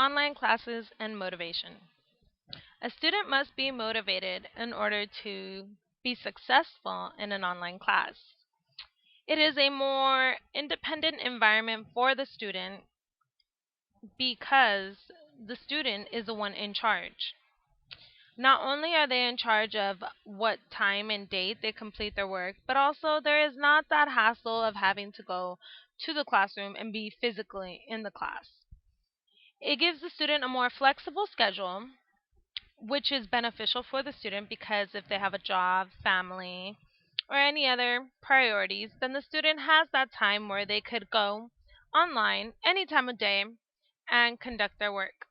Online classes and motivation. A student must be motivated in order to be successful in an online class. It is a more independent environment for the student because the student is the one in charge. Not only are they in charge of what time and date they complete their work, but also there is not that hassle of having to go to the classroom and be physically in the class. It gives the student a more flexible schedule, which is beneficial for the student because if they have a job, family, or any other priorities, then the student has that time where they could go online any time of day and conduct their work.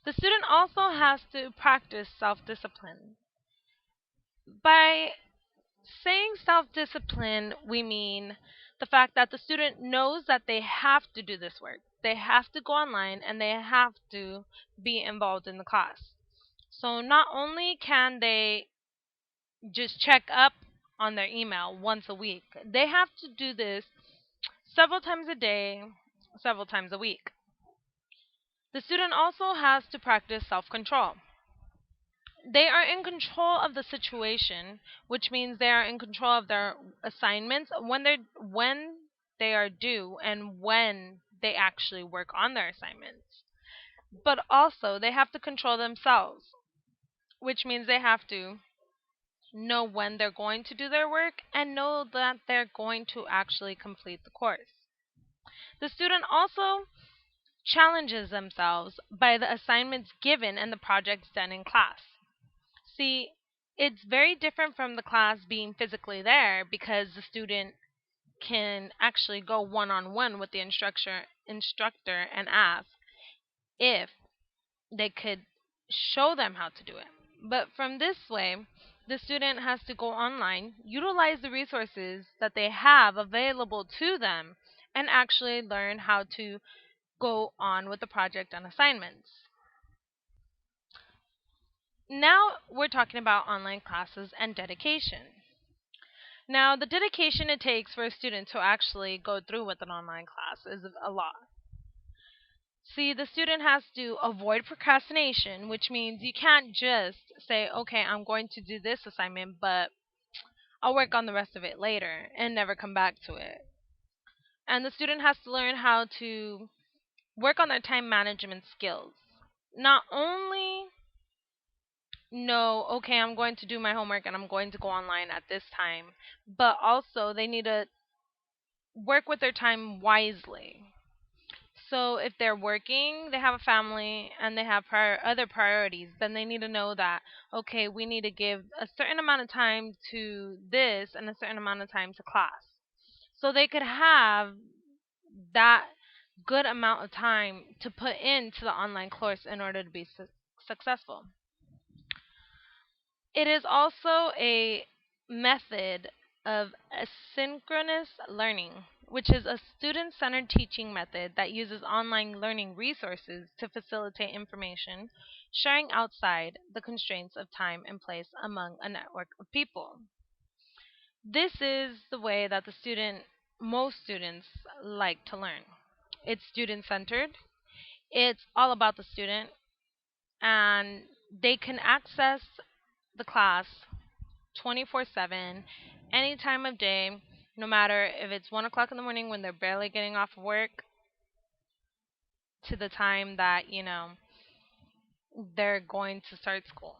The student also has to practice self discipline. By saying self discipline, we mean the fact that the student knows that they have to do this work. They have to go online and they have to be involved in the class. So not only can they just check up on their email once a week, they have to do this several times a day, several times a week. The student also has to practice self control. They are in control of the situation, which means they are in control of their assignments when they are due and when they actually work on their assignments. But also they have to control themselves, which means they have to know when they're going to do their work and know that they're going to actually complete the course. The student also challenges themselves by the assignments given and the projects done in class. See, it's very different from the class being physically there because the student can actually go one on one with the instructor and ask if they could show them how to do it. But from this way, the student has to go online, utilize the resources that they have available to them, and actually learn how to go on with the project and assignments. Now we're talking about online classes and dedication. Now, the dedication it takes for a student to actually go through with an online class is a lot. See, the student has to avoid procrastination, which means you can't just say, okay, I'm going to do this assignment, but I'll work on the rest of it later and never come back to it. And the student has to learn how to work on their time management skills. Not only know, okay, I'm going to do my homework and I'm going to go online at this time, but also they need to work with their time wisely. So if they're working, they have a family, and they have other priorities, then they need to know that, okay, we need to give a certain amount of time to this and a certain amount of time to class. So they could have that good amount of time to put into the online course in order to be successful. It is also a method of asynchronous learning, which is a student centered teaching method that uses online learning resources to facilitate information sharing outside the constraints of time and place among a network of people. This is the way that most students like to learn. It's student centered, it's all about the student, and they can access the class 24/7, any time of day, no matter if it's 1 o'clock in the morning when they're barely getting off of work to the time that, they're going to start school.